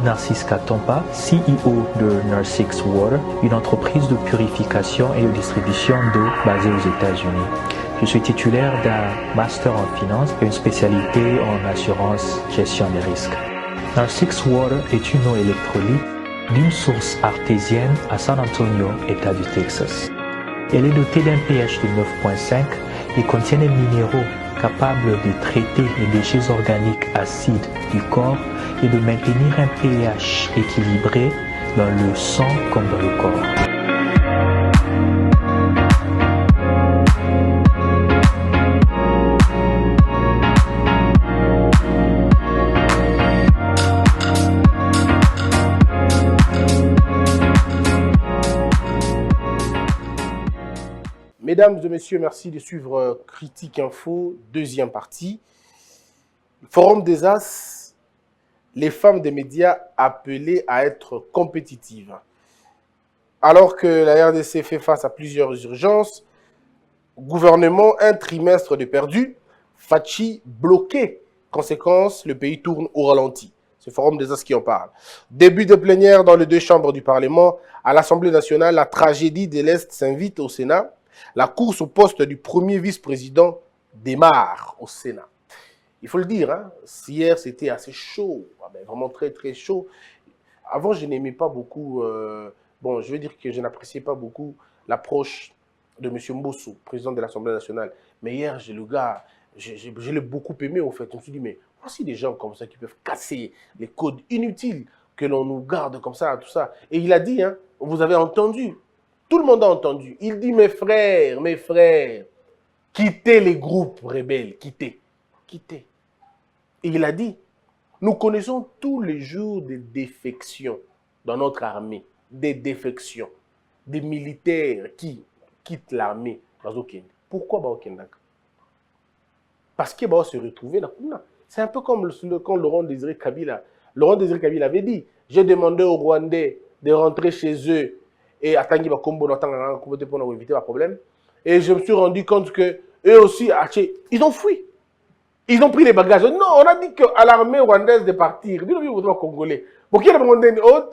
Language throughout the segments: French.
Narcisse Katompa, CEO de Narsix Water, une entreprise de purification et de distribution d'eau basée aux États-Unis. Je suis titulaire d'un master en finance et une spécialité en assurance gestion des risques. Narsix Water est une eau électrolyte d'une source artésienne à San Antonio, État du Texas. Elle est dotée d'un pH de 9.5 et contient des minéraux capables de traiter les déchets organiques acides du corps et de maintenir un pH équilibré dans le sang comme dans le corps. Mesdames et messieurs, merci de suivre Critique Info, deuxième partie. Forum des As, les femmes des médias appelées à être compétitives. Alors que la RDC fait face à plusieurs urgences, gouvernement, un trimestre de perdu, Fachi bloqué. Conséquence, le pays tourne au ralenti. C'est le Forum des As qui en parle. Début de plénière dans les deux chambres du Parlement. À l'Assemblée nationale, la tragédie de l'Est s'invite au Sénat. La course au poste du premier vice-président démarre au Sénat. Il faut le dire, hein, hier c'était assez chaud, vraiment très très chaud. Avant je n'aimais pas beaucoup, je veux dire que je n'appréciais pas beaucoup l'approche de M. Mbosso, président de l'Assemblée nationale. Mais hier, je l'ai beaucoup aimé au fait. Je me suis dit, mais voici des gens comme ça qui peuvent casser les codes inutiles que l'on nous garde comme ça, tout ça. Et il a dit, hein, vous avez entendu. Tout le monde a entendu. Il dit, mes frères, quittez les groupes rebelles, quittez. Et il a dit, nous connaissons tous les jours des défections dans notre armée, des défections, des militaires qui quittent l'armée. Pourquoi Baokendaka? Parce qu'il va se retrouver là. C'est un peu comme quand Laurent Désiré Kabila avait dit, j'ai demandé aux Rwandais de rentrer chez eux et attendre pour éviter un problème. Et je me suis rendu compte que eux aussi, ils ont fui. Ils ont pris les bagages. Non, on a dit qu'à l'armée rwandaise de partir. Dis-le aux Congolais. Pour qui demandé donc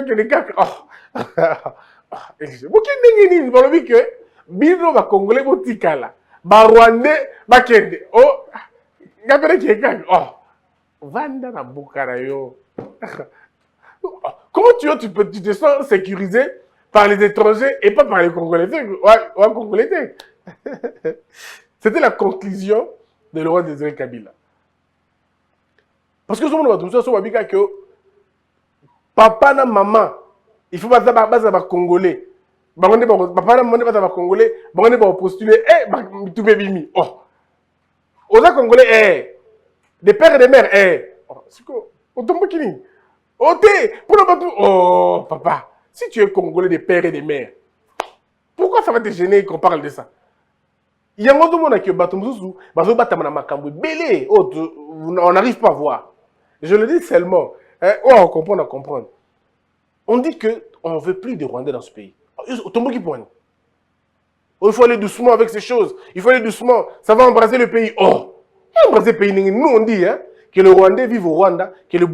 les gars. Pour qui dit que Bino va Congolais pour Tikala. Ba Rwandais, ba Kende. Oh, Vanda na Bukarayo. Comment tu te sens sécurisé par les étrangers et pas par les Congolais? C'était la conclusion de Laurent Désiré Kabila. Parce que tout le monde va dire que papa et maman, il faut pas être Congolais. Papa et maman sont Congolais, ils vont postuler, tout bébé. Oh, aux Congolais, des pères et des mères, c'est quoi? On tombe qui? Oh, papa, si tu es Congolais des pères et des mères, pourquoi ça va te gêner qu'on parle de ça? Il y a un monde qui on n'arrive pas à voir. Je le dis seulement. On comprend. On dit qu'on ne veut plus de Rwandais dans ce pays. Il faut aller doucement avec ces choses. Il faut aller doucement. Ça va embraser le pays. Oh, embraser le pays. Nous, on dit que le Rwandais vive au Rwanda, que les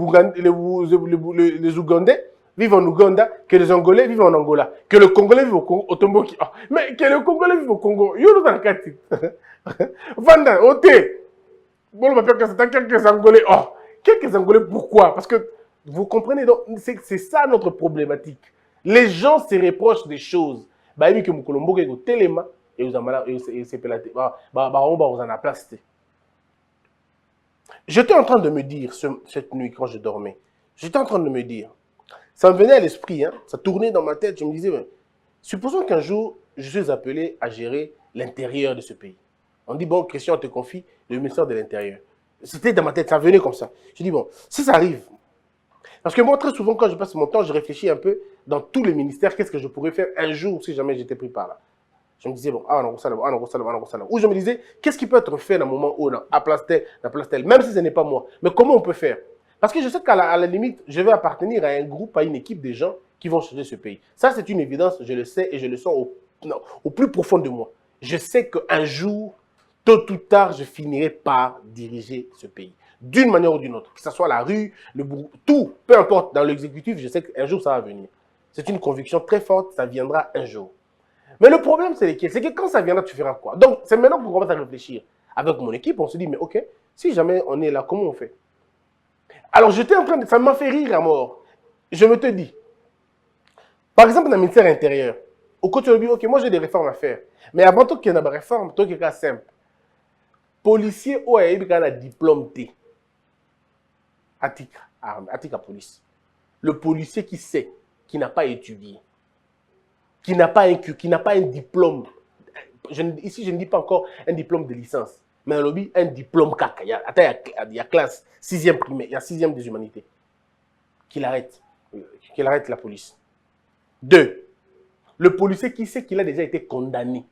Ougandais vivent en Ouganda, que les Angolais vivent en Angola, que le Congolais vive au Tomboki. Oh, mais que le Congolais vive au Congo. Vanda, Oté. Bon, on va faire quelques Angolais. Oh, quelques Angolais, pourquoi? Parce que, vous comprenez, donc, c'est ça notre problématique. Les gens se reprochent des choses. Bah, que Moukolombo est au téléma, et vous en c'est pelaté. On en a place. J'étais en train de me dire, cette nuit, quand je dormais, ça me venait à l'esprit, hein, ça tournait dans ma tête, je me disais, supposons qu'un jour, je suis appelé à gérer l'intérieur de ce pays. On dit, bon, Christian te confie le ministère de l'Intérieur. C'était dans ma tête, ça venait comme ça. Je dis, bon, si ça arrive, parce que moi, très souvent, quand je passe mon temps, je réfléchis un peu dans tous les ministères, qu'est-ce que je pourrais faire un jour si jamais j'étais pris par là. Je me disais, bon, ou je me disais, qu'est-ce qui peut être fait dans un moment où, à place telle, même si ce n'est pas moi. Mais comment on peut faire? Parce que je sais qu'à la limite, je vais appartenir à un groupe, à une équipe de gens qui vont changer ce pays. Ça, c'est une évidence, je le sais et je le sens au plus profond de moi. Je sais qu'un jour, tôt ou tard, je finirai par diriger ce pays. d'une manière ou d'une autre. Que ce soit la rue, le bourg, tout, peu importe. Dans l'exécutif, je sais qu'un jour, ça va venir. C'est une conviction très forte, ça viendra un jour. Mais le problème, c'est lequel? C'est que quand ça viendra, tu feras quoi? Donc, c'est maintenant qu'on commence à réfléchir. Avec mon équipe, on se dit, mais ok, si jamais on est là, comment on fait? Alors, j'étais en train de... Ça m'a fait rire à mort. Je me te dis, par exemple, dans le ministère intérieur, au côté de ok, moi j'ai des réformes à faire. Mais avant tout qu'il y ait des réformes, tout est simple. Policier ou un diplôme T. Atika police. Le policier qui sait, qui n'a pas étudié, qui n'a pas un diplôme. Ici, je ne dis pas encore un diplôme de licence, mais un diplôme CAC. Il y a classe 6e primaire, il y a 6e des humanités. Qu'il arrête la police. 2. Le policier qui sait qu'il a déjà été condamné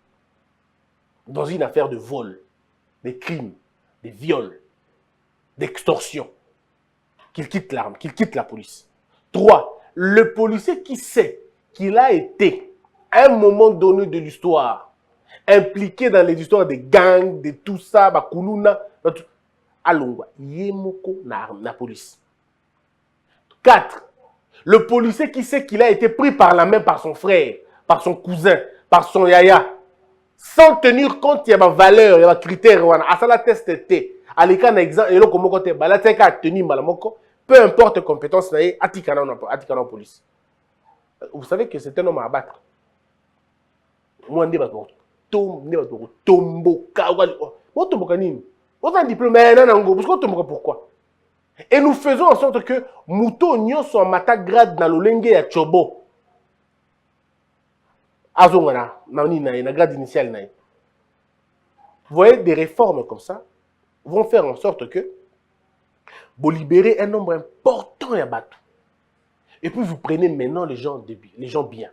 dans une affaire de vol, des crimes, des viols, d'extorsion, qu'il quitte l'arme, qu'il quitte la police. 3. Le policier qui sait qu'il a été, à un moment donné de l'histoire, impliqué dans les histoires des gangs, de tout ça, bakuluna, alongwa, yemoko na police. 4. Le policier qui sait qu'il a été pris par la main par son frère, par son cousin, par son yaya, sans tenir compte, il y a ma valeur, il y a ma critère, à ça la test T. À l'écran exemple, et là comment côté bala teka tenir malamoko, peu importe compétence na ye, atikana en police. Vous savez que c'est un homme à abattre. Moi ndi ba tomboka wa tomboka nini? On a un diplôme mais non ngo, parce que tomboka pourquoi? Et nous faisons en sorte que Mouto Nyonso en mata grade dans l'olenge ya chobo. Azongana, na grade initial na. Vous voyez, des réformes comme ça vont faire en sorte que vous libérez un nombre important de bateaux. Et puis vous prenez maintenant les gens bien.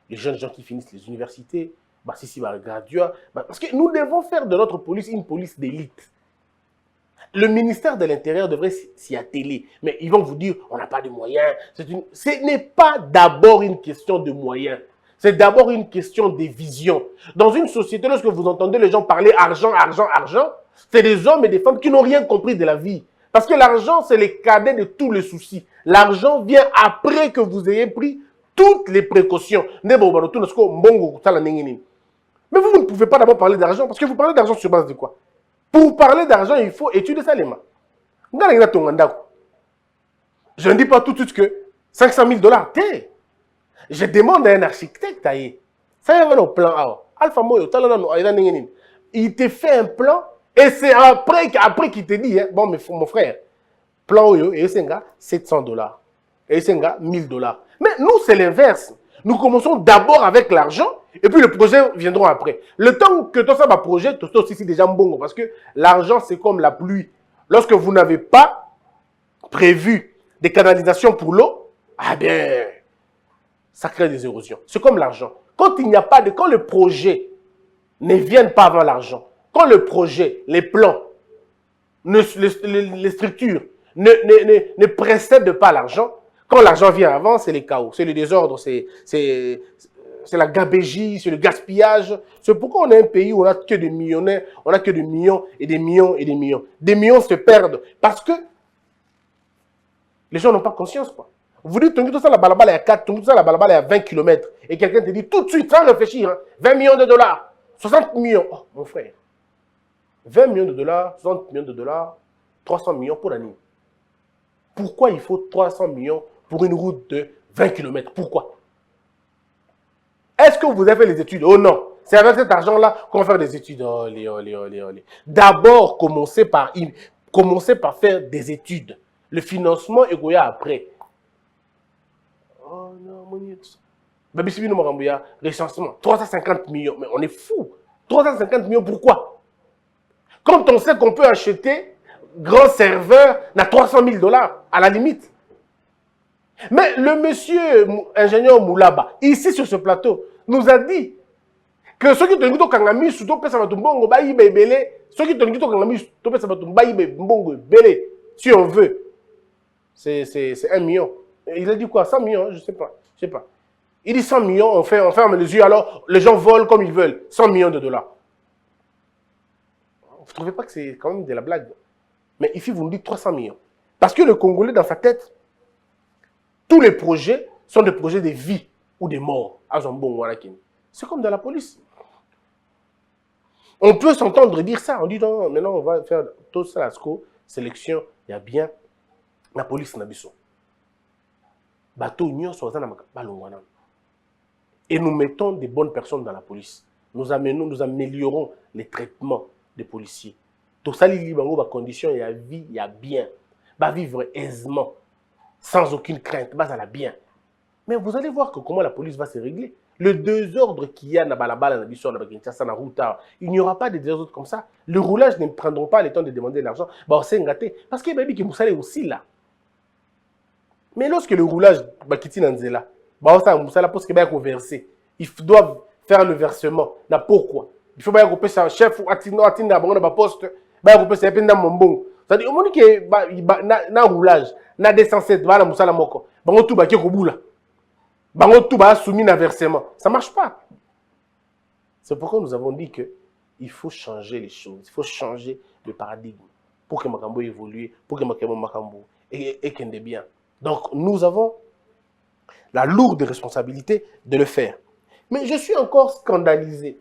Les jeunes gens qui finissent les universités, parce que nous devons faire de notre police une police d'élite. Le ministère de l'Intérieur devrait s'y atteler. Mais ils vont vous dire, on n'a pas de moyens. Ce n'est pas d'abord une question de moyens. C'est d'abord une question de vision. Dans une société, lorsque vous entendez les gens parler argent, argent, argent, c'est des hommes et des femmes qui n'ont rien compris de la vie. Parce que l'argent, c'est le cadet de tous les soucis. L'argent vient après que vous ayez pris toutes les précautions. Mais vous ne pouvez pas d'abord parler d'argent, parce que vous parlez d'argent sur base de quoi? Pour parler d'argent, il faut étudier ça les mains. Je ne dis pas tout de suite que 500 000 $, je demande à un architecte, ça y est, au plan A. Alpha Moyo, il te fait un plan, et c'est après qu'il te dit, bon, mon frère, plan Oyo, et c'est 700 $. Et c'est 1000 $. Mais nous, c'est l'inverse. Nous commençons d'abord avec l'argent, et puis les projets viendront après. Le temps que tout ça va projet, tout ça aussi déjà bon, parce que l'argent, c'est comme la pluie. Lorsque vous n'avez pas prévu des canalisations pour l'eau, ah bien, ça crée des érosions. C'est comme l'argent. Quand il n'y a pas de... Quand le projet ne vient pas avant l'argent, quand le projet, les plans, les structures ne précèdent pas l'argent, quand l'argent vient avant, c'est les chaos, c'est le désordre, c'est la gabégie, c'est le gaspillage. C'est pourquoi on est un pays où on n'a que des millionnaires, on n'a que des millions et des millions et des millions. Des millions se perdent parce que les gens n'ont pas conscience, quoi. Vous dites, tout ça, la balabala est à 4, tout ça, la balabala est à 20 km. Et quelqu'un te dit tout de suite, sans réfléchir, 20 millions de $, 60 millions. Oh, mon frère. 20 millions de $, 60 millions de $, 300 millions pour l'année. Pourquoi il faut 300 millions pour une route de 20 km? Pourquoi? Est-ce que vous avez fait les études? Oh non. C'est avec cet argent-là qu'on va faire des études. Olé. D'abord, commencez par faire des études. Le financement est goya après. Oh non, mon Dieu. Babisibi no Marambuya, recensement. 350 millions. Mais on est fou. 350 millions, pourquoi? Quand on sait qu'on peut acheter grand serveur à 300 000 $, à la limite. Mais le monsieur ingénieur Moulaba, ici sur ce plateau, nous a dit que ceux qui ont kangami sous to pesa batumbongo ba yibe belé, ceux qui ont kangami to pesa batumba yibe mbongo belé, si on veut, c'est 1 million. Il a dit quoi? 100 millions, je sais pas. Il dit 100 millions, on ferme les yeux, alors les gens volent comme ils veulent. 100 millions de $. Vous ne trouvez pas que c'est quand même de la blague? Mais ici, vous nous dites 300 millions. Parce que le Congolais, dans sa tête, tous les projets sont des projets de vie ou de mort. C'est comme dans la police. On peut s'entendre dire ça. On dit non, maintenant on va faire tout ça, la sélection, il y a bien la police nabiso. Et nous mettons des bonnes personnes dans la police. Nous améliorons les traitements des policiers. Tout ça, il y a conditions, il y a vie, il y a bien. Va vivre aisément, sans aucune crainte, va à la bien. Mais vous allez voir que comment la police va se régler. Le désordre qu'il y a dans la il n'y aura pas de désordre comme ça. Le roulage ne prendront pas le temps de demander l'argent. C'est gâté. Parce que vous allez aussi là. Mais lorsque le roulage quitte Nanzela, ils doivent faire le versement. Pourquoi? Il faut que le chef ou un poste, c'est-à-dire, on dit que na roulage, na descensé, na musala moko, bango tout baki ko boula. Bango tout ba soumis na versement. Ça marche pas. C'est pourquoi nous avons dit que il faut changer les choses, il faut changer le paradigme pour que Makambo évolue, pour que Makambo et qu'elle est bien. Donc nous avons la lourde responsabilité de le faire. Mais je suis encore scandalisé.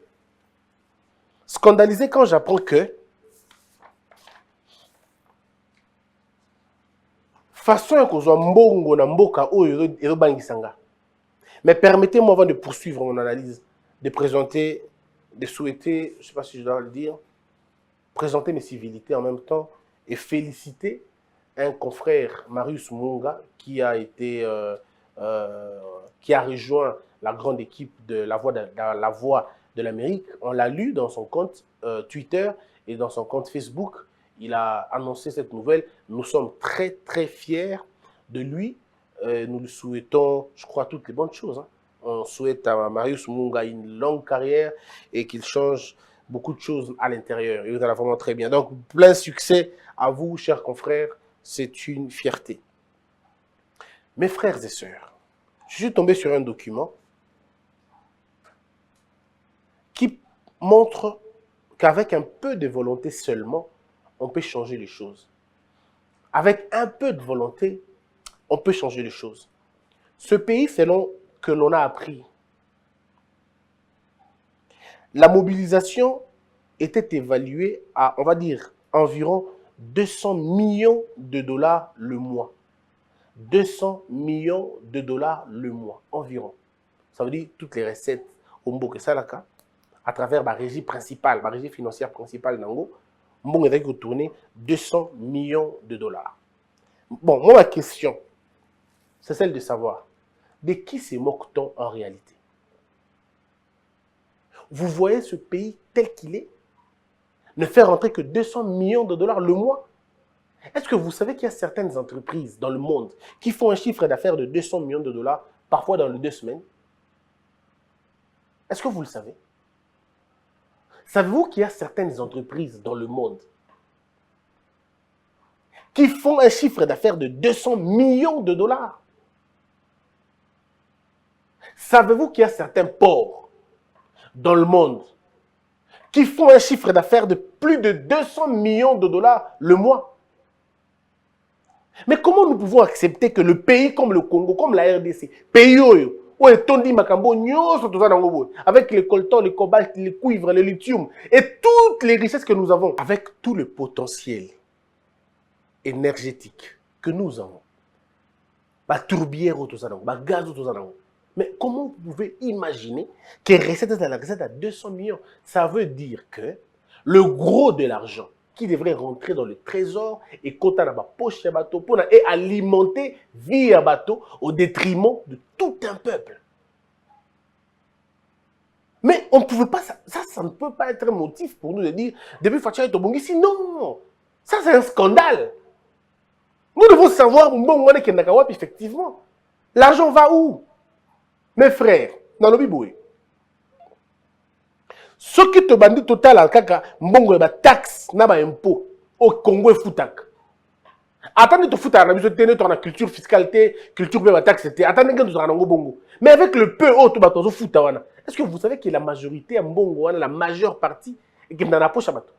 Scandalisé quand j'apprends que façon que soit mbongo na mboka oyo ezobangisanga. Mais permettez-moi avant de poursuivre mon analyse, de présenter, de souhaiter, je ne sais pas si je dois le dire, présenter mes civilités en même temps et féliciter un confrère, Marius Munga, qui a rejoint la grande équipe de La Voix de l'Amérique. On l'a lu dans son compte Twitter et dans son compte Facebook. Il a annoncé cette nouvelle. Nous sommes très, très fiers de lui. Nous lui souhaitons, je crois, toutes les bonnes choses. On souhaite à Marius Munga une longue carrière et qu'il change beaucoup de choses à l'intérieur. Il va vraiment très bien. Donc, plein succès à vous, chers confrères. C'est une fierté. Mes frères et sœurs, je suis tombé sur un document qui montre qu'avec un peu de volonté seulement, on peut changer les choses. Avec un peu de volonté, on peut changer les choses. Ce pays, selon que l'on a appris, la mobilisation était évaluée à, on va dire, environ 200 millions de dollars le mois. 200 millions de dollars le mois, environ. Ça veut dire toutes les recettes au Mboke Salaka, à travers la régie principale, la régie financière principale d'Ango, Mboke a tourné 200 millions de dollars. Bon, moi, ma question, c'est celle de savoir, de qui se moque-t-on en réalité? Vous voyez ce pays tel qu'il est, ne faire rentrer que 200 millions de dollars le mois? Est-ce que vous savez qu'il y a certaines entreprises dans le monde qui font un chiffre d'affaires de 200 millions de dollars, parfois dans les 2 semaines? Est-ce que vous le savez? Savez-vous qu'il y a certaines entreprises dans le monde qui font un chiffre d'affaires de 200 millions de dollars? Savez-vous qu'il y a certains ports dans le monde qui font un chiffre d'affaires de plus de 200 millions de dollars le mois? Mais comment nous pouvons accepter que le pays comme le Congo, comme la RDC, pays où est tondi makambo avec les coltans, les cobalt, les cuivres, le lithium et toutes les richesses que nous avons, avec tout le potentiel énergétique que nous avons, tourbière gaz, mais comment vous pouvez imaginer que recette à 200 millions? Ça veut dire que le gros de l'argent qui devrait rentrer dans le trésor et compter dans la poche de bateau et alimenter via bateau au détriment de tout un peuple. Mais on ne pouvait pas, ça ne peut pas être un motif pour nous de dire depuis Fatia et Tobongisi, non, ça c'est un scandale. Nous devons savoir, effectivement, l'argent va où? Mes frères, dans le Biboué. Ce qui te bandit total à kaka mbongo ba taxe na ba impôt au Congo et foutak. Attendez te foutak na biso tene to na culture fiscalité, culture ba taxe c'était attendez que nous en bongo. Mais avec le peu au to ba to fouta wana. Est-ce que vous savez que la majorité à mbongo wana la majeure partie et qui dans la poche à bateau?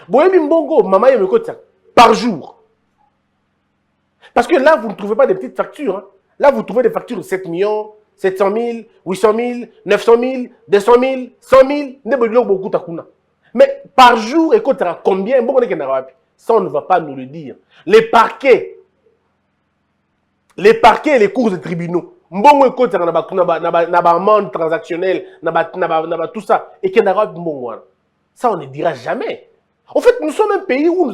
Boyebi mbongo, maman yé me cote par jour. Parce que là, vous ne trouvez pas des petites factures. Hein. Là, vous trouvez des factures de 7 millions, 700 000, 800 000, 900 000, 200 000, 100 000. Beaucoup takuna. Mais par jour, écoute, combien? Ça, on ne va pas nous le dire. Les parquets et les cours de tribunaux. Mbongo écoute, na amende transactionnelle, tout ça. Et ça, on ne dira jamais. En fait, nous sommes un pays où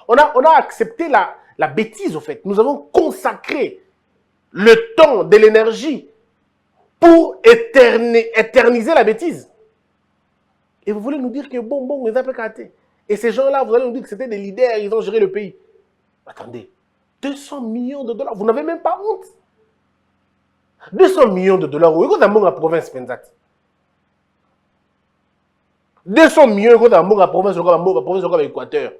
on a accepté la bêtise, en fait. Nous avons consacré le temps, de l'énergie pour éterniser la bêtise. Et vous voulez nous dire que bon, les APKT. Et ces gens-là, vous allez nous dire que c'était des leaders, ils ont géré le pays. Attendez, 200 millions de dollars, vous n'avez même pas honte. 200 millions de dollars, où est-ce que la province Penzat? 200 millions de dollars, la province de l'Équateur.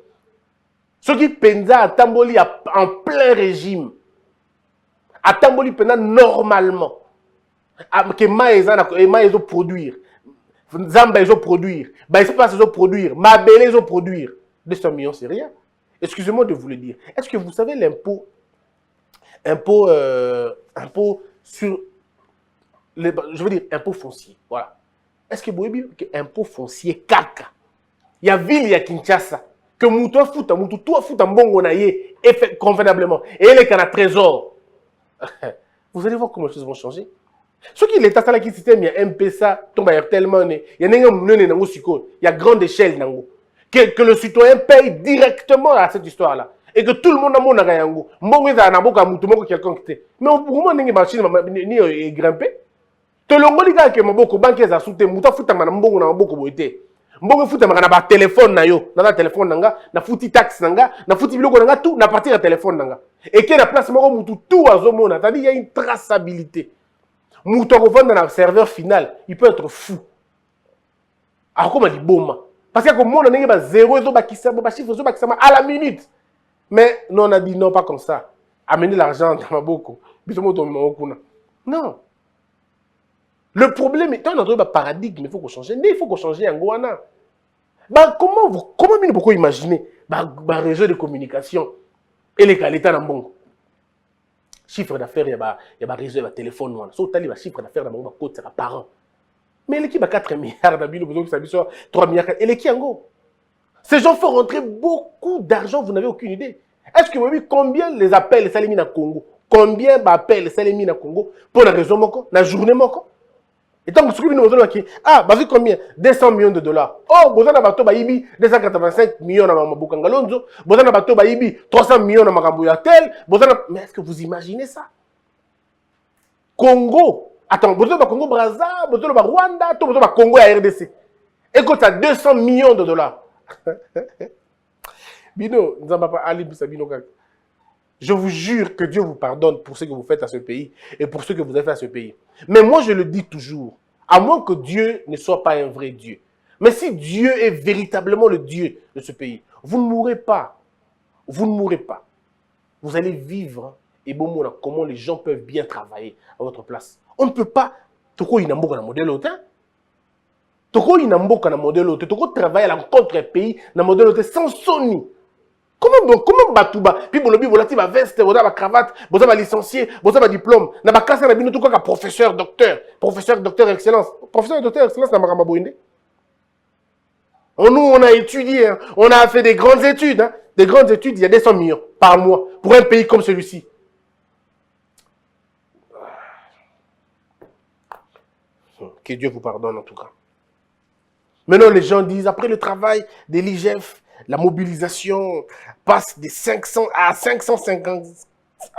Ceux qui Penza à Tamboli en plein régime. À Tamboli Penza normalement. Que Maïs produire. Zamba ils ont produire. Espace ils ont produire. Mabele ils ont produire. 200 millions c'est rien. Excusez-moi de vous le dire. Est-ce que vous savez l'impôt sur je veux dire impôt foncier. Voilà. Est-ce que vous voyez que impôt foncier kaka? Il y a ville, il y a Kinshasa. Que moutou futa mbongo na ye convenablement. Et il est qu'un trésor. Vous allez voir comment les choses vont changer. Ce qui l'État là qui système, il y a MPSA, tombe tellement il y a grande échelle que le citoyen paye directement à cette histoire là et que tout le monde a mon yango. Mbongo eza na boka mutu moko quelqu'un qui était. Mais au moment où machine ni grimper, te longoli ka ke maboko banque eza soute muta futa na mbongo na maboko boité. Mbongo futa na ba téléphone na yo, na téléphone nanga, na futi taxe nanga, na futi biloko nanga tout na partir de téléphone nanga. Et que la place moko mutu tout azomona, c'est-à-dire il y a une traçabilité. Mouton dans le serveur final, il peut être fou. Alors comment dit bon? Parce que comme on a 0 chiffre à la minute. Mais nous on a dit non, pas comme ça. Amener l'argent dans ma boucle. Non. Le problème est un paradigme, il faut qu'on change. Mais il faut qu'on change en Guana. Comment vous imaginez le réseau de communication et les qualités dans bon? Chiffre d'affaires, il y a un réseau, il y a un téléphone. Sauf que le chiffre d'affaires par an. Mais l'équipe a 4 milliards d'habits, 3 milliards. Et l'équipe en gros. Ces gens font rentrer beaucoup d'argent, vous n'avez aucune idée. Est-ce que vous voyez combien les appels les salémines à Congo? Combien d'appels les salémines à Congo pour la raison moko, la journée moko? Et tant que vous avez dit, vu combien? 200 millions de dollars. Oh, vous avez bateau baïbi 285 millions dans Mabukangalonzo. Vous avez bateau baïbi 300 millions dans Makambuyatel. Mais est-ce que vous imaginez ça? Congo. Attends, vous avez Congo Brazza, vous avez Rwanda, vous avez Congo à RDC. Et quand tu as 200 millions de dollars. Bino, je vous jure que Dieu vous pardonne pour ce que vous faites à ce pays et pour ce que vous avez fait à ce pays. Mais moi, je le dis toujours, à moins que Dieu ne soit pas un vrai Dieu. Mais si Dieu est véritablement le Dieu de ce pays, vous ne mourrez pas. Vous ne mourrez pas. Vous allez vivre et bon, comment les gens peuvent bien travailler à votre place. On ne peut pas. Toko inamboka na modèle autant. Toko inamboka na modèle autant. Toko travailler à l'encontre d'un pays na modèle autant sans soni. Comment Batouba? Puis Bolobi, Bolati, ma veste, Boda, ma cravate, Boda, ma licencié, Boda, ma diplôme. N'a pas cassé la bino tout quoi professeur, docteur excellence. Professeur, docteur excellence, n'a pas boindé. Nous, on a étudié, hein. On a fait des grandes études. Hein. Des grandes études, il y a 200 millions par mois pour un pays comme celui-ci. Que Dieu vous pardonne en tout cas. Maintenant, les gens disent, après le travail de l'IGF, la mobilisation passe de 500 à 550,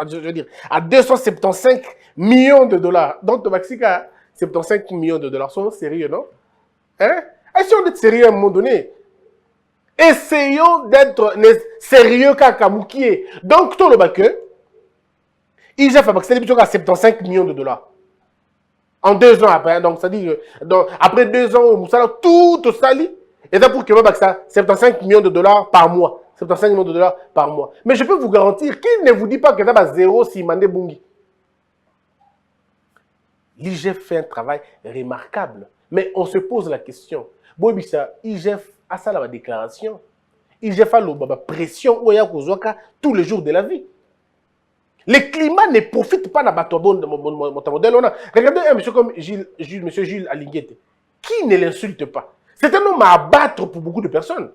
je veux dire, à 275 millions de dollars. Donc, le Mexique a 75 millions de dollars. Soyons sérieux, non? Hein? Essayons d'être sérieux à un moment donné. Essayons d'être sérieux qu'à Moukié. Donc, tout le bac, IGF a accédé à 75 millions de dollars. En 2 ans après, donc ça dit, après 2 ans, Moussala, tout sali. Et ça pour que ça 75 millions de dollars par mois. 75 millions de dollars par mois. Mais je peux vous garantir qu'il ne vous dit pas que ça va 0 si Mandé Bungi. L'IGF fait un travail remarquable. Mais on se pose la question. Bobissa, IGF a ça la déclaration. IGF a la pression tous les jours de la vie. Le climat ne profite pas de mon modèle. Regardez un monsieur comme monsieur Jules Alinguete. Qui ne l'insulte pas? C'est un homme à abattre pour beaucoup de personnes.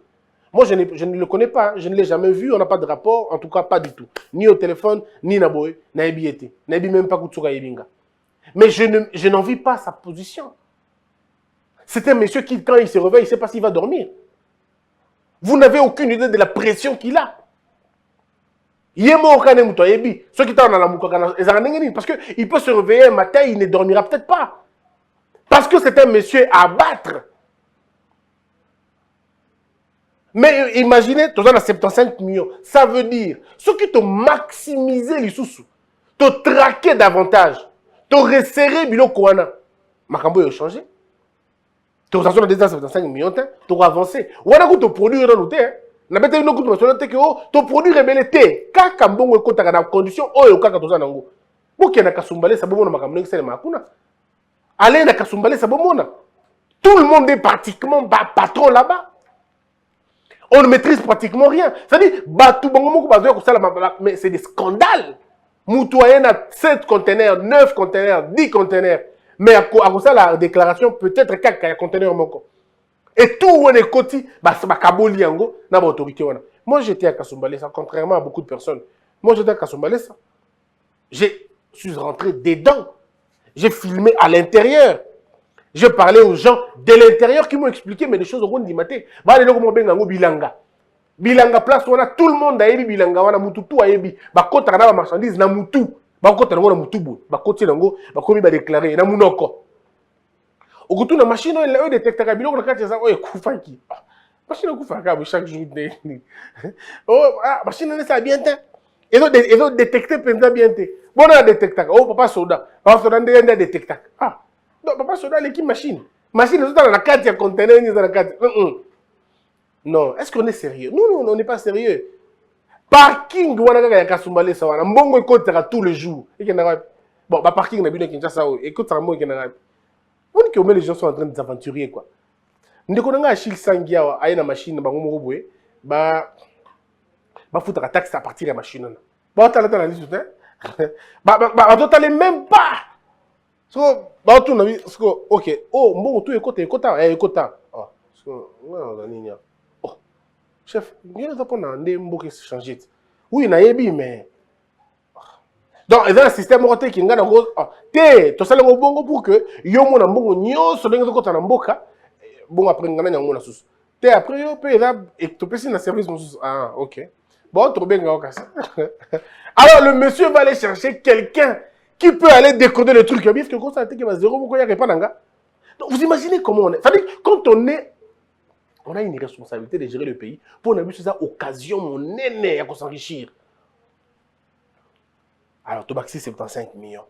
Moi, je ne le connais pas, je ne l'ai jamais vu, on n'a pas de rapport, en tout cas pas du tout. Ni au téléphone, ni na boy, na ebiete. Na ebi même pas Kutsuga Ebinga. Mais je n'envie pas sa position. C'est un monsieur qui, quand il se réveille, il ne sait pas s'il va dormir. Vous n'avez aucune idée de la pression qu'il a. Parce qu'il peut se réveiller un matin, il ne dormira peut-être pas. Parce que c'est un monsieur à abattre. Mais imaginez, tu as 75 millions. Ça veut dire, ceux qui t'ont maximisé les sous, t'ont traqué davantage, t'ont resserré bilo kouana. Makambo a changé. Tu as 75 millions, tu as avancé. Ou alors tu produis dans l'hôtel. Na bete no kutu masolo te ke o to produit rebelle te kaka mbongo ekotaka na condition oyo kaka toza nango boke na kasumbale sabomona makambo ngi sele makuna aller na kasumbale sabomona tout le monde est pratiquement patron là-bas. On ne maîtrise pratiquement rien. C'est-à-dire batu bongo moko bazoya ko sala mais c'est des scandales. Mutuayen a 7 conteneurs, 9 conteneurs, 10 conteneurs mais à ça la déclaration peut-être kaka conteneur moko. Et tout où on est côté, kaboli yango na autorité wana. Moi j'étais à Kasumbalesa, contrairement à beaucoup de personnes. Moi j'étais à Kasumbalesa. Je suis rentré dedans. J'ai filmé à l'intérieur. Je parlais aux gens de l'intérieur qui m'ont expliqué mais des choses au monde d'imate. Ba le loko mo benga ngo bilanga. Bilanga place wana tout le monde a yebi bilanga wana mutu tout a yebi. Ba kota na ba marchandise na mutu. Ba kota na mutu bu. Ba koti nango ba komi ba déclarer na munoko. Au na machine elle détecte biloko na kati za oye kufaki. Machine kufaka chaque jour de. Oh machine ne ça bien te. Et donc détecter penza bien te. Bon na détecte. Oh papa soda. Papa soda ndé détecte. Ah. Donc papa soda l'équipe machine. Machine tout dans la carte ya conteneur ni dans la carte. Non, est-ce qu'on est sérieux? Non, on n'est pas sérieux. Parking wana kaka ya Kasumbale sa wana. Mbongo ekotera tous les jours. Bon, parking na bino Kinshasa ekotera mbongo ekena. On dit que les gens sont en train de s'aventurer quoi. Ndeko nanga Achille Sangia a une machine bango moko boye ba foutre la taxe à partir de la machine. Ba tala tala liste hein. Ba total même pas. So ba tout na bi OK. Oh mbongo tout ekota. Ah. So non nini. Oh. Chef, bien ça pour ndé mboke changer. Oui na yebi mais donc, il y a un système qui est te to sala bongo pour que yo mona mbongo nyonso ndenge ko tana mboka bon après ngana nyango na susu te après yo pe là et to pesi na service mususu ah OK bon to benga okasa. Alors le monsieur va aller chercher quelqu'un qui peut aller décoder le truc bien que quand ça que va zéro beaucoup ya repananga. Donc vous imaginez comment on est. Ça veut dire quand on a une responsabilité de gérer le pays pour on a vu ça occasion mon néné à s'enrichir. Alors, Tobaxi, 75 millions.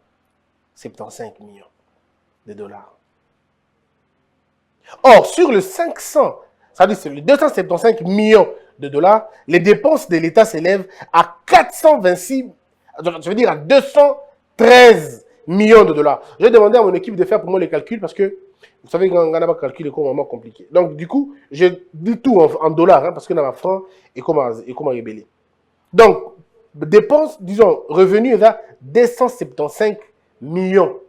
75 millions de dollars. Or, sur le 500, ça veut dire c'est le 275 millions de dollars, les dépenses de l'État s'élèvent à 426, je veux dire à 213 millions de dollars. J'ai demandé à mon équipe de faire pour moi les calculs parce que, vous savez, quand on a pas calculé, c'est vraiment compliqué. Donc, du coup, je dis tout en dollars, hein, parce que dans ma franc, et comment révéler. Donc, dépenses, disons, revenus à 275 millions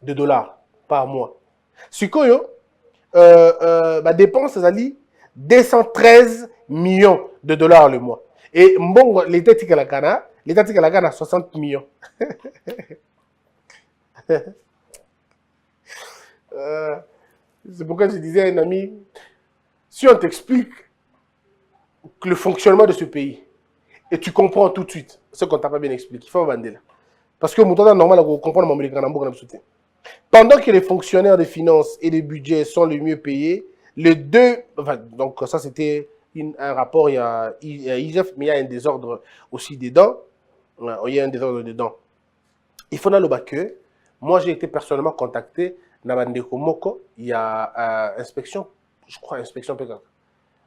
de dollars par mois. Sukoyo, dépenses, ça dit 213 millions de dollars le mois. Et bon, l'État tika la Ghana, 60 millions. C'est pourquoi je disais à un ami, si on t'explique le fonctionnement de ce pays, et tu comprends tout de suite ce qu'on t'a pas bien expliqué. Il faut vendre là. Parce que mon temps normal, on comprend mon soutien. Pendant que les fonctionnaires des finances et des budgets sont les mieux payés, les deux, enfin, donc ça c'était un rapport, il y a IGF, mais il y a un désordre aussi dedans. Il y a un désordre dedans. Il faut le que moi j'ai été personnellement contacté dans Bandeko Moko, il y a inspection, je crois inspection PK.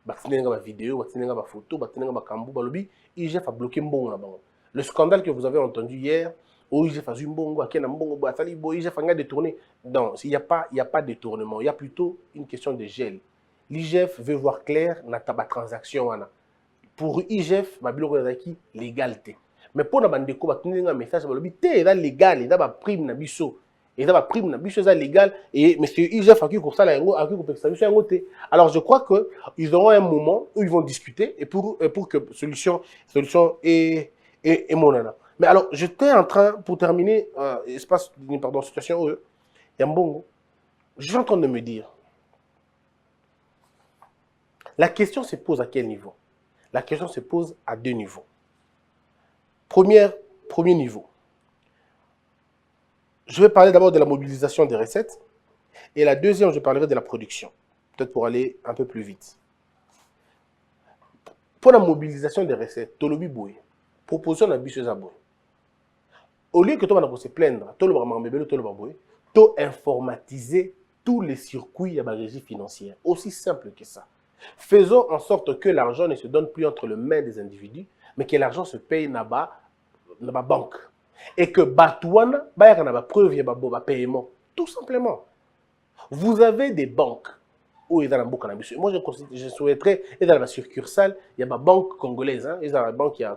Batinenga ba vidéo, batinenga ba photo, batinenga ba kambu, balobi, IGF a bloqué mbongo na bango. Le scandale que vous avez entendu hier, où IGF a eu mbongo, akena mbongo, atali bo IGF a détourné. Non, il y a pas de détournement, il y a plutôt une question de gel. l'IGF veut voir clair dans ta transaction. Pour l'IGF, ma biloko est légalité. Mais pour la bande de combat, tu as un message, c'est légal, il y a une prime na biso. Il y a une prime na biso, c'est légal. Et M. IGF a eu pour ça, alors je crois qu'ils auront un moment où ils vont discuter et pour que solution est monana. Mais alors, j'étais en train, pour terminer, situation où Yambongo, je suis en train de me dire, la question se pose à quel niveau? La question se pose à deux niveaux. Premier niveau. Je vais parler d'abord de la mobilisation des recettes. Et la deuxième, je parlerai de la production. Peut-être pour aller un peu plus vite. Pour la mobilisation des recettes, Tolobi Boué, proposition d'ambitieuse à Boué. Au lieu que tu vas se plaindre, tu informatiser tous les circuits de la régie financière. Aussi simple que ça. Faisons en sorte que l'argent ne se donne plus entre les mains des individus, mais que l'argent se paye dans la banque. Et que Batouana, il y a une preuve, il y a un paiement. Tout simplement. Vous avez des banques où il y a une banque. Moi, je souhaiterais, et dans la succursale, il y a ma banque congolaise, hein, et dans la banque, il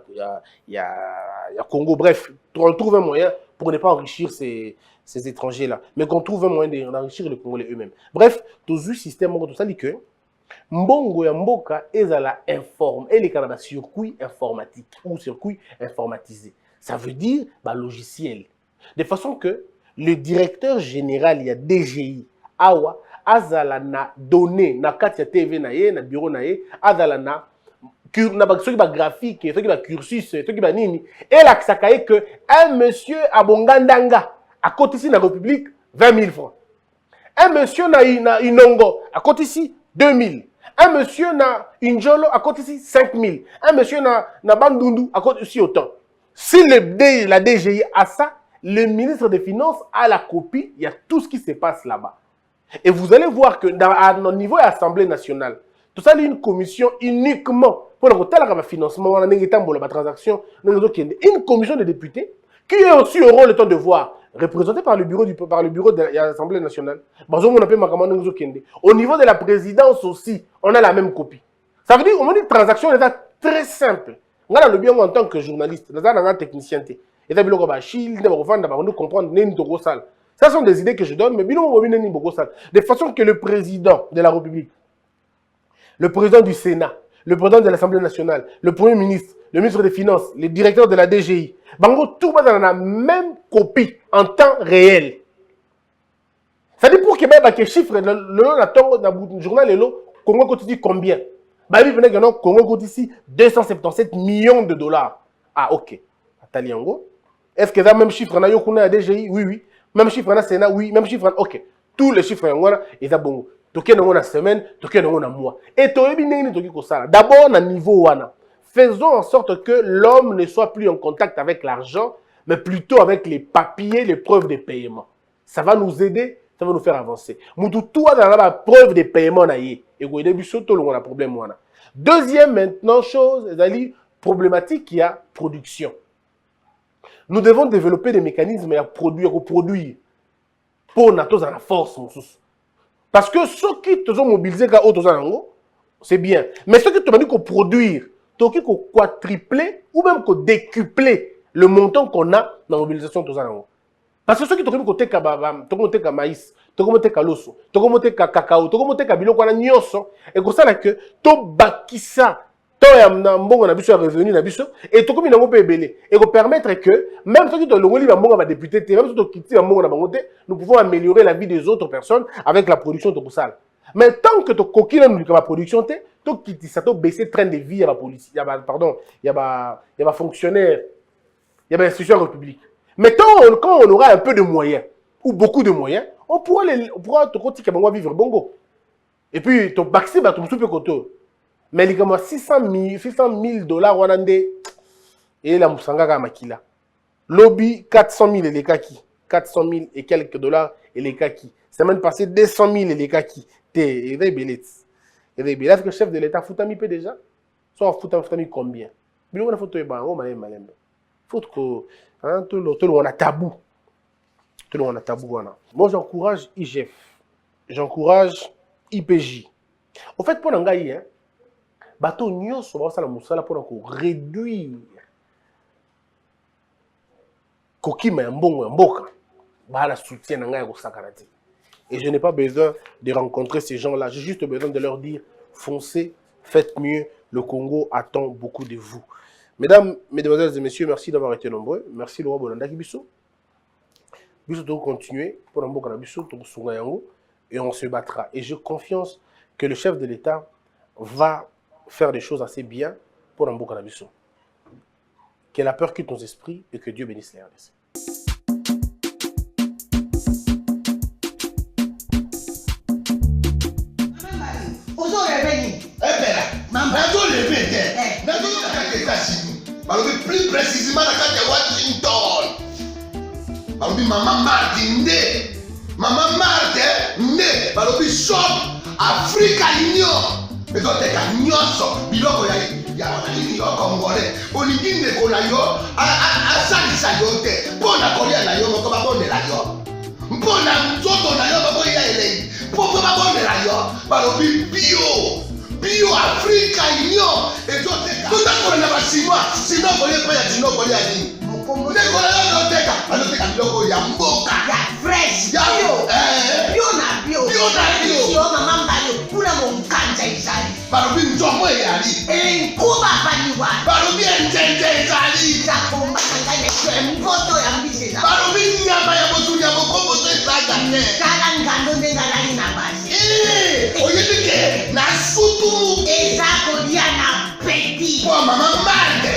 y a Congo. Bref, on trouve un moyen pour ne pas enrichir ces étrangers-là, mais qu'on trouve un moyen d'enrichir les Congolais eux-mêmes. Bref, tout ce système, tout ça dit que Mbongo ya mboka ezala informe, et les canada circuit informatique ou circuit informatisé. Ça veut dire logiciel. De façon que le directeur général, il y a DGI, Awa, azala na donné, na katia TV na ye, na bureau na ye, azala na ceux qui va graphique, ceux qui va cursus, ceux qui va nini, et là, ça caille que un monsieur à Bongandanga, à côté ici, dans la République, 20 000 francs. Un monsieur na Inongo, à côté ici, 2 000. Un monsieur na Injolo, à côté ici, 5 000. Un monsieur na Bandundu, à côté ici, autant. Si la DGI a ça, le ministre des Finances a la copie, il y a tout ce qui se passe là-bas. Et vous allez voir que à notre niveau de l'Assemblée nationale, tout ça, il y a une commission uniquement pour le financement, la transaction, une commission de députés qui a aussi un rôle de devoir, représenté par le bureau de l'Assemblée nationale. Au niveau de la présidence aussi, on a la même copie. Ça veut dire qu'on a une transaction très simple. On a le bien en tant que journaliste, on a un technicien. Et ça sont des idées que je donne, mais de façon que le président de la République, le président du Sénat, le président de l'Assemblée nationale, le Premier ministre, le ministre des Finances, le directeur de la DGI, tout va dans la même copie en temps réel. Ça dit pour que les chiffres, le journal est là, Congo quotidien combien? Congo quotidien 277 millions de dollars. Ah, ok. Est-ce que ça même chiffre na yokuna à DGI? Oui, oui. Même chiffre na Sénat? Oui. Même chiffre, ok. Tous les chiffres ils sont bon. Toké na semaine, toké na mois. Et d'abord, na niveau wana. Faisons en sorte que l'homme ne soit plus en contact avec l'argent, mais plutôt avec les papiers, les preuves de paiement. Ça va nous aider, ça va nous faire avancer. Tout dans la preuve de paiement na yé. Et au début, surtout, on a problème wana. Deuxième maintenant chose, c'est problématique, il y a production. Nous devons développer des mécanismes à produire pour nous la force. Parce que ceux qui te sont mobilisés, c'est bien. Mais ceux qui te dit qu'on produire, tu as quadrupler ou même qu'on décupler le montant qu'on a dans la mobilisation de parce que ceux qui te disent qu'on a maïs, tu as l'osso, tu as cacao, tu as biloko na nyoso, et comme ça que tu bakisa. Et tout comme il a et pour permettre que même ceux qui ont le député, même ceux qui ont nous pouvons améliorer la vie des autres personnes avec la production de ça. Mais tant que tu as la production, tu as baissé le train de vie, il y a police, pardon, il y a fonctionnaire, il y a institution république. Mais quand on aura un peu de moyens, ou beaucoup de moyens, on pourra vivre bongo. Et puis, tu baxi, tu me soupe côté. Mais il y a 600 000 dollars et la Moussanga Makila. Lobby 400 000 et les kaki. 400 000 et quelques dollars et les kaki. Semaine passée 200 000 et les kaki. Et des billets. Est-ce que le chef de l'État fout un peu déjà? Soit fout un combien? Il faut que tout le monde a tabou. Tout le monde a tabou. Moi j'encourage IGF. J'encourage IPJ. Au fait, pour Nangaï, hein, bateau nyonso ba sala musala pour réduire kokima ya mbongo ya mboka ba la soutien na ngai ko sakarati. Et je n'ai pas besoin de rencontrer ces gens-là, j'ai juste besoin de leur dire foncez, faites mieux, le Congo attend beaucoup de vous. Mesdames, mesdemoiselles et messieurs, merci d'avoir été nombreux. Merci Laurent Bolanda Kibiso. Biso to continuer pour mboka na biso to sunga yango et on se battra. Et j'ai confiance que le chef de l'État va faire des choses assez bien pour Mboka Nabiso. Que la peur quitte nos esprits et que Dieu bénisse les RDC. Plus précisément la carte de Washington. Maman Martin Maman Martin balobi shop Africa Union. Mais donc t'es qu'à nyonso biloko ya wanani yo congolais. Olingi ndeko na yo asalisa yo te. Mpona kolia na yo moko babondela yo. Mpona nzoto na yo baboya elei. Mpo babondela yo balobi bio Africa Union. Et donc t'es qu'à tout na basinois. Sinon kolia pa ya tino kolia ni. Ndeko na yo teka aloteka biloko ya mboka. Ya fresh. Ya bio na bio. Bio na bio. Yo mama mbayo kuna monkanja izali. Balobi nzomo eyali. Nkuba baniwa. Balobi enjenje ezali. Zakomba kangane kwe mpoto ya mbisi za. Balobi nyama ya motu ya mokombo to ezaga ne. Kala ngando ndengalali na basi. Oyedike na sutu. Ezako dia na peti. Po mama mande.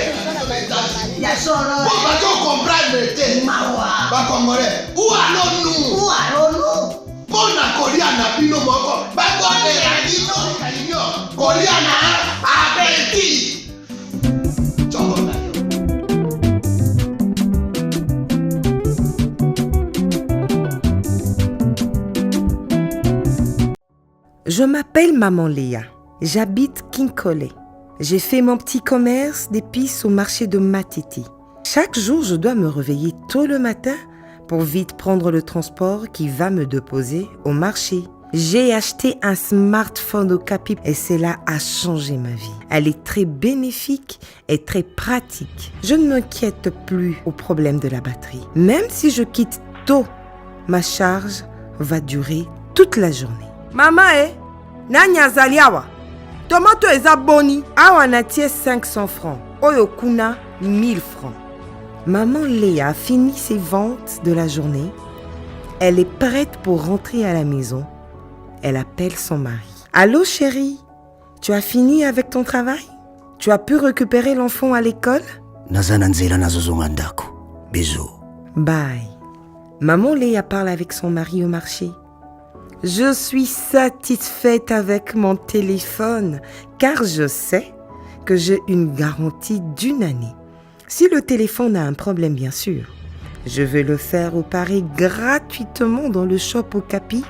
Ya solo. Po bato comprendre te. Mawa. Ba Congolais. Où allons-nous? Où allons-nous? Pona kolia na bino moko. Ba bonne ya bino kanyo. Kolia na apeti. Chongo. Je m'appelle Maman Léa. J'habite Kinkole. J'ai fait mon petit commerce d'épices au marché de Matiti. Chaque jour, je dois me réveiller tôt le matin pour vite prendre le transport qui va me déposer au marché. J'ai acheté un smartphone au Capi et cela a changé ma vie. Elle est très bénéfique et très pratique. Je ne m'inquiète plus au problème de la batterie. Même si je quitte tôt, ma charge va durer toute la journée. Maman, nani azali awa? Tomato eza boni. Awa natie 500 francs. Oyo kuna 1000 francs. Maman Léa a fini ses ventes de la journée. Elle est prête pour rentrer à la maison. Elle appelle son mari. Allô chérie, tu as fini avec ton travail? Tu as pu récupérer l'enfant à l'école? Bisous. Bye. Maman Léa parle avec son mari au marché. Je suis satisfaite avec mon téléphone car je sais que j'ai une garantie d'1 année. Si le téléphone a un problème, bien sûr, je vais le faire réparer gratuitement dans le shop au Capi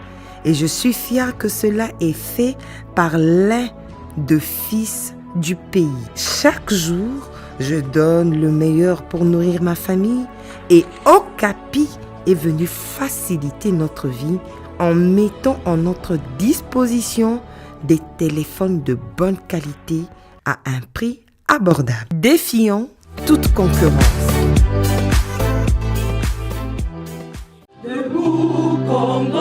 et je suis fière que cela est fait par l'un des fils du pays. Chaque jour, je donne le meilleur pour nourrir ma famille et au Capi est venu faciliter notre vie en mettant en notre disposition des téléphones de bonne qualité à un prix abordable, défiant toute concurrence. Debout, Congo.